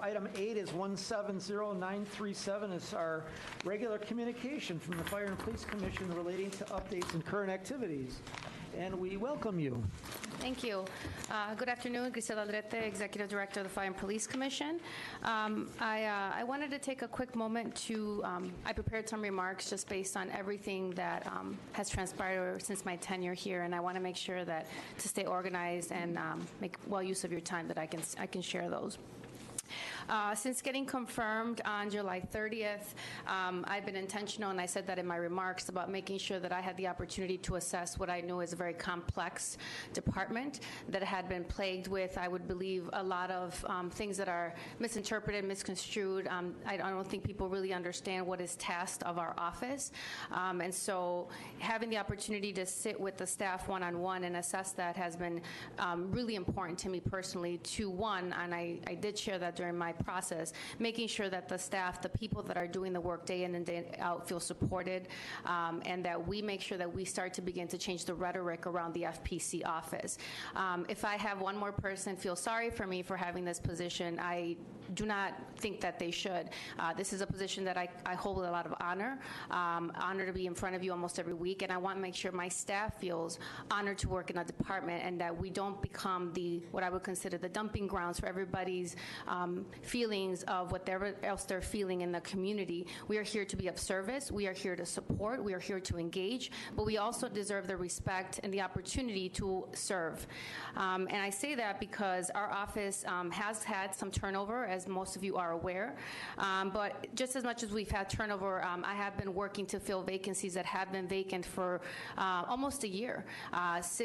item 8 is 170937. It's our regular communication from the Fire and Police Commission relating to updates and current activities. And we welcome you. Thank you. Good afternoon, Keisha Butler, Executive Director of the Fire and Police Commission. I wanted to take a quick moment to, I prepared some remarks just based on everything that has transpired since my tenure here, and I want to make sure that to stay organized and make well use of your time that I can share those. Since getting confirmed on July 30th, I've been intentional, and I said that in my remarks, about making sure that I had the opportunity to assess what I knew is a very complex department that had been plagued with, I would believe, a lot of things that are misinterpreted, misconstrued. I don't think people really understand what is tasked of our office. And so having the opportunity to sit with the staff one-on-one and assess that has been really important to me personally, to one, and I did share that during my process, making sure that the staff, the people that are doing the work day in and day out, feel supported, and that we make sure that we start to begin to change the rhetoric around the FPC office. If I have one more person feel sorry for me for having this position, I do not think that they should. This is a position that I hold with a lot of honor, honor to be in front of you almost every week, and I want to make sure my staff feels honored to work in a department and that we don't become what I would consider the dumping grounds for everybody's feelings of whatever else they're feeling in the community. We are here to be of service. We are here to support. We are here to engage, but we also deserve the respect and the opportunity to serve. And I say that because our office has had some turnover, as most of you are aware, but just as much as we've had turnover, I have been working to fill vacancies that have been vacant for almost a year.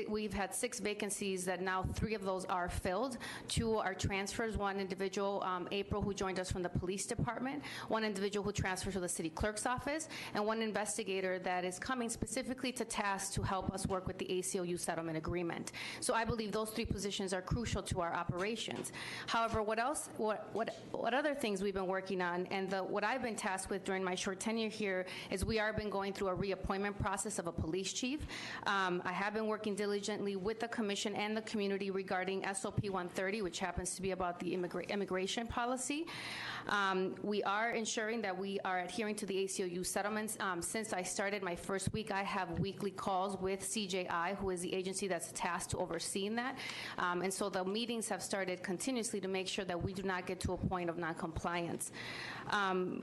We've had 6 vacancies that now 3 of those are filled. 2 are transfers. One individual, April, who joined us from the police department, one individual who transferred to the city clerk's office, and one investigator that is coming specifically to task to help us work with the ACLU settlement agreement. So I believe those 3 positions are crucial to our operations. However, what other things we've been working on, and what I've been tasked with during my short tenure here, is we are been going through a reappointment process of a police chief. I have been working diligently with the commission and the community regarding SOP 130, which happens to be about the immigration policy. We are ensuring that we are adhering to the ACLU settlements. Since I started my first week, I have weekly calls with CJI, who is the agency that's tasked to overseeing that. And so the meetings have started continuously to make sure that we do not get to a point of noncompliance. I'm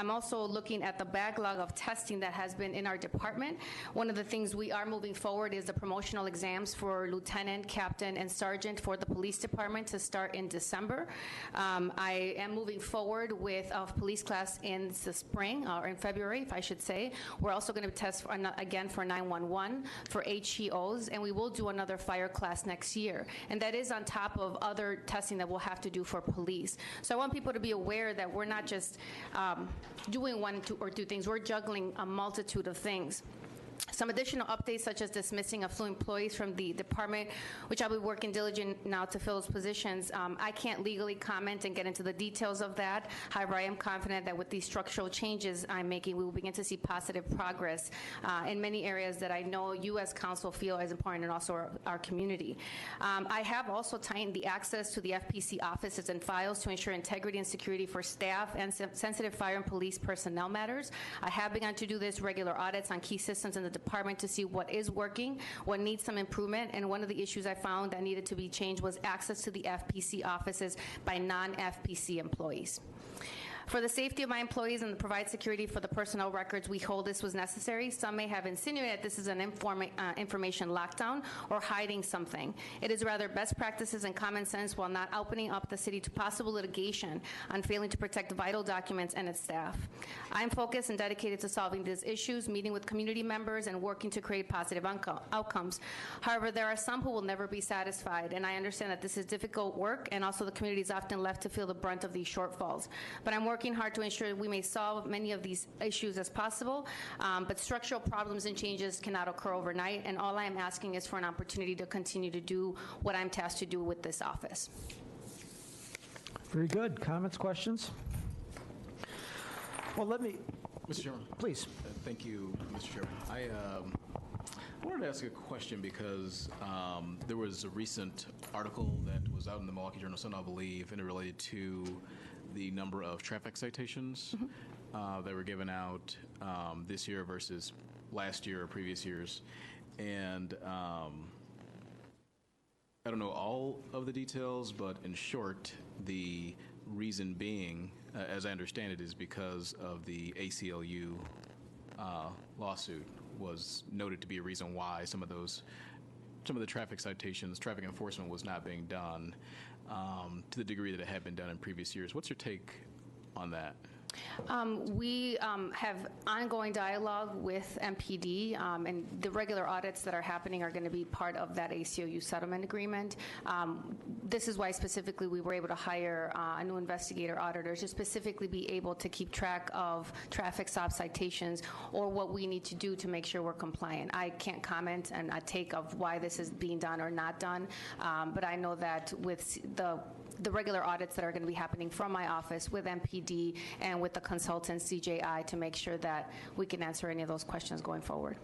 also looking at the backlog of testing that has been in our department. One of the things we are moving forward is the promotional exams for lieutenant, captain, and sergeant for the police department to start in December. I am moving forward with a police class in the spring, or in February, if I should say. We're also going to test again for 911, for HEOs, and we will do another fire class next year. And that is on top of other testing that we'll have to do for police. So I want people to be aware that we're not just doing 1 or 2 things. We're juggling a multitude of things. Some additional updates, such as dismissing of few employees from the department, which I'll be working diligent now to fill those positions. I can't legally comment and get into the details of that. However, I am confident that with these structural changes I'm making, we will begin to see positive progress in many areas that I know you as council feel as important, and also our community. I have also tightened the access to the FPC offices and files to ensure integrity and security for staff and sensitive fire and police personnel matters. I have begun to do this regular audits on key systems in the department to see what is working, what needs some improvement, and one of the issues I found that needed to be changed was access to the FPC offices by non-FPC employees. For the safety of my employees and to provide security for the personnel records we hold, this was necessary. Some may have insinuated this is an information lockdown or hiding something. It is rather best practices and common sense, while not opening up the city to possible litigation on failing to protect vital documents and its staff. I'm focused and dedicated to solving these issues, meeting with community members, and working to create positive outcomes. However, there are some who will never be satisfied, and I understand that this is difficult work, and also the community is often left to feel the brunt of these shortfalls. But I'm working hard to ensure we may solve many of these issues as possible, but structural problems and changes cannot occur overnight, and all I am asking is for an opportunity to continue to do what I'm tasked to do with this office. Very good. Comments, questions? Well, let me... Mr. Chairman. Please. Thank you, Mr. Chairman. I wanted to ask a question because there was a recent article that was out in the Milwaukee Journal-Sun, I believe, and it related to the number of traffic citations that were given out this year versus last year or previous years. And I don't know all of the details, but in short, the reason being, as I understand it, is because of the ACLU lawsuit was noted to be a reason why some of the traffic citations, traffic enforcement was not being done to the degree that it had been done in previous years. What's your take on that? We have ongoing dialogue with MPD, and the regular audits that are happening are going to be part of that ACLU settlement agreement. This is why specifically we were able to hire a new investigator auditor to specifically be able to keep track of traffic stop citations or what we need to do to make sure we're compliant. I can't comment on a take of why this is being done or not done, but I know that with the regular audits that are going to be happening from my office with MPD and with the consultants, CJI, to make sure that we can answer any of those questions going forward.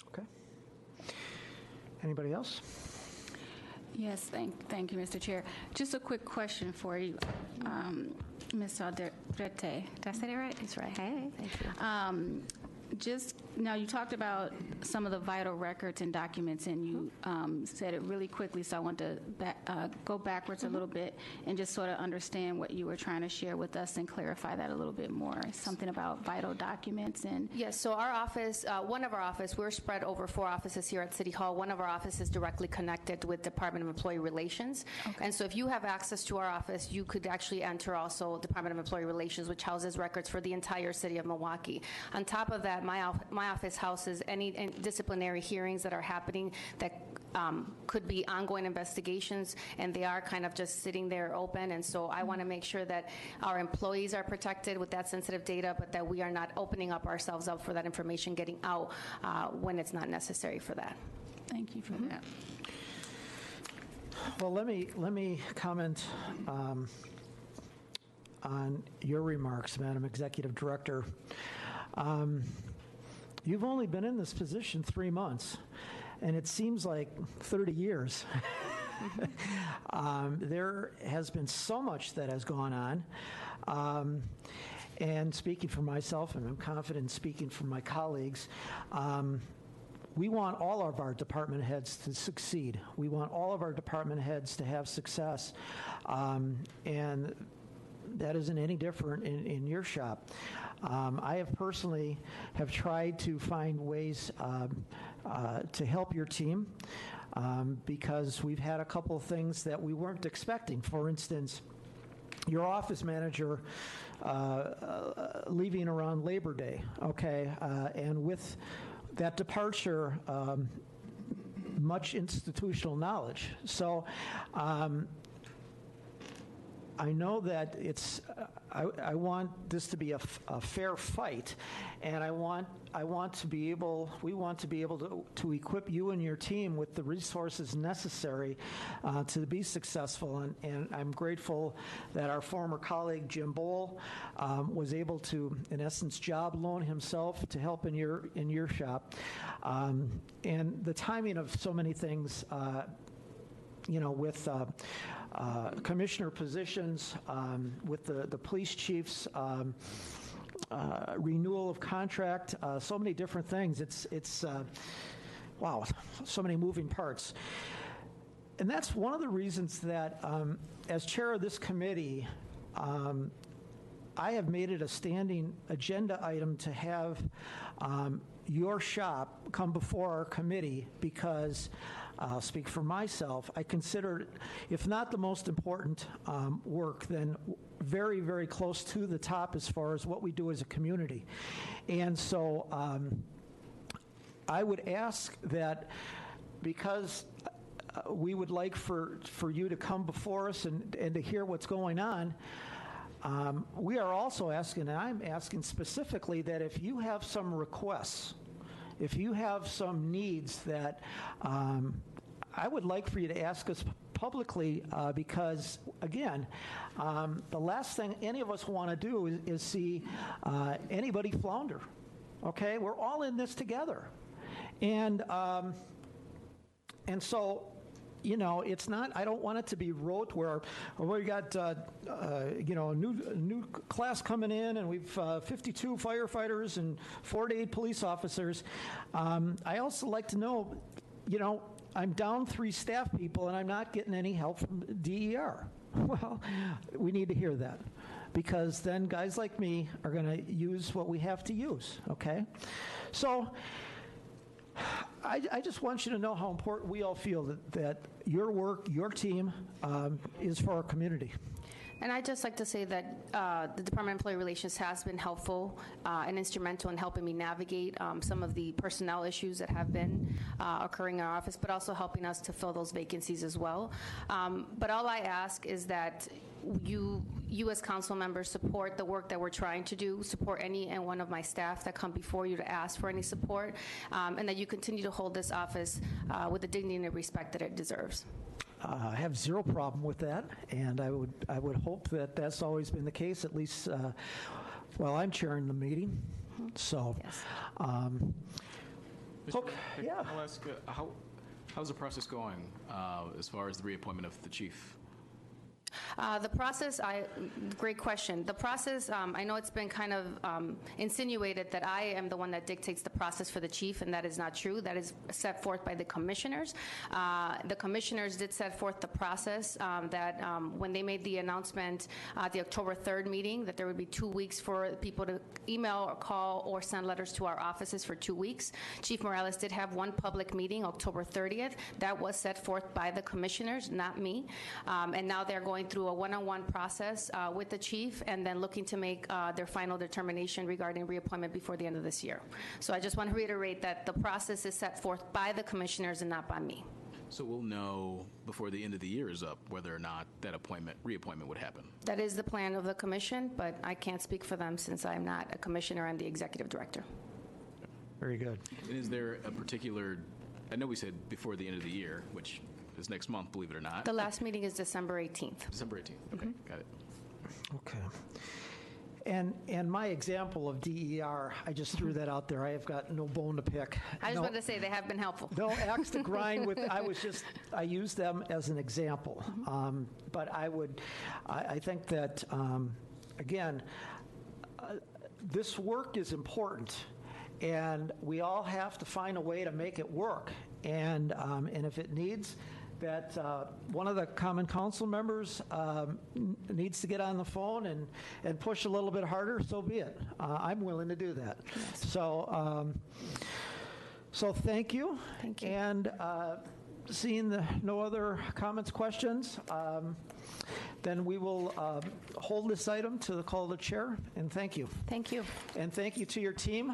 Okay. Anybody else? Yes, thank you, Mr. Chair. Just a quick question for you, Ms. Aldrete. Did I say that right? That's right. Hey. Thank you. Just now, you talked about some of the vital records and documents, and you said it really quickly, so I want to go backwards a little bit and just sort of understand what you were trying to share with us and clarify that a little bit more. Something about vital documents and... Yes, so our office, one of our offices, we're spread over 4 offices here at City Hall. One of our offices is directly connected with Department of Employee Relations. Okay. And so if you have access to our office, you could actually enter also Department of Employee Relations, which houses records for the entire city of Milwaukee. On top of that, my office houses any disciplinary hearings that are happening that could be ongoing investigations, and they are kind of just sitting there open. And so I want to make sure that our employees are protected with that sensitive data, but that we are not opening up ourselves up for that information getting out when it's not necessary for that. Thank you for that. Well, let me comment on your remarks, Madam Executive Director. You've only been in this position 3 months, and it seems like 30 years. There has been so much that has gone on. And speaking for myself, and I'm confident speaking for my colleagues, we want all of our department heads to succeed. We want all of our department heads to have success. And that isn't any different in your shop. I have personally tried to find ways to help your team because we've had a couple of things that we weren't expecting. For instance, your office manager leaving around Labor Day, okay, and with that departure, much institutional knowledge. So I know that it's. I want this to be a fair fight, and we want to be able to equip you and your team with the resources necessary to be successful. And I'm grateful that our former colleague Jim Bowl was able to, in essence, job loan himself to help in your shop, and the timing of so many things. With commissioner positions, with the police chiefs, renewal of contract, so many different things. It's wow, so many moving parts. And that's one of the reasons that, as chair of this committee, I have made it a standing agenda item to have your shop come before our committee because I'll speak for myself. I consider it, if not the most important work, then very, very close to the top as far as what we do as a community. And so I would ask that because we would like for you to come before us and to hear what's going on, we are also asking, and I'm asking specifically, that if you have some requests, if you have some needs that I would like for you to ask us publicly because, again, the last thing any of us want to do is see anybody flounder. okay? We're all in this together. And so, you know, it's not, I don't want it to be rote where we got, you know, a new class coming in and we've 52 firefighters and 4 to 8 police officers. I also like to know, you know, I'm down 3 staff people and I'm not getting any help from DER. Well, we need to hear that, because then guys like me are going to use what we have to use, okay? So I just want you to know how important we all feel that your work, your team, is for our community. And I'd just like to say that the Department of Employee Relations has been helpful and instrumental in helping me navigate some of the personnel issues that have been occurring in our office, but also helping us to fill those vacancies as well. But all I ask is that you as council members support the work that we're trying to do, support any and one of my staff that come before you to ask for any support, and that you continue to hold this office with the dignity and the respect that it deserves. I have zero problem with that, and I would hope that that's always been the case, at least while I'm chairing the meeting. So, Yes. okay, yeah. I'll ask, how's the process going as far as the reappointment of the chief? The process, great question. The process, I know it's been kind of insinuated that I am the one that dictates the process for the chief, and that is not true. That is set forth by the commissioners. The commissioners did set forth the process that when they made the announcement at the October 3rd meeting, that there would be 2 weeks for people to email or call or send letters to our offices for 2 weeks. Chief Morales did have one public meeting, October 30th. That was set forth by the commissioners, not me. And now they're going through a one-on-one process with the chief, and then looking to make their final determination regarding reappointment before the end of this year. So I just want to reiterate that the process is set forth by the commissioners and not by me. So we'll know before the end of the year is up whether or not that reappointment would happen. That is the plan of the commission, but I can't speak for them since I'm not a commissioner. I'm the executive director. Very good. And is there a particular, I know we said before the end of the year, which is next month, believe it or not. The last meeting is December 18th. December 18th. Okay, got it. Okay. And my example of DER, I just threw that out there. I have got no bone to pick. I just wanted to say they have been helpful. No axe to grind with. I used them as an example. But I think that, again, this work is important, and we all have to find a way to make it work. And if it needs that one of the common council members needs to get on the phone and push a little bit harder, so be it. I'm willing to do that. Yes. So thank you. Thank you. And seeing no other comments, questions, then we will hold this item to the call of the chair, and thank you. Thank you. And thank you to your team.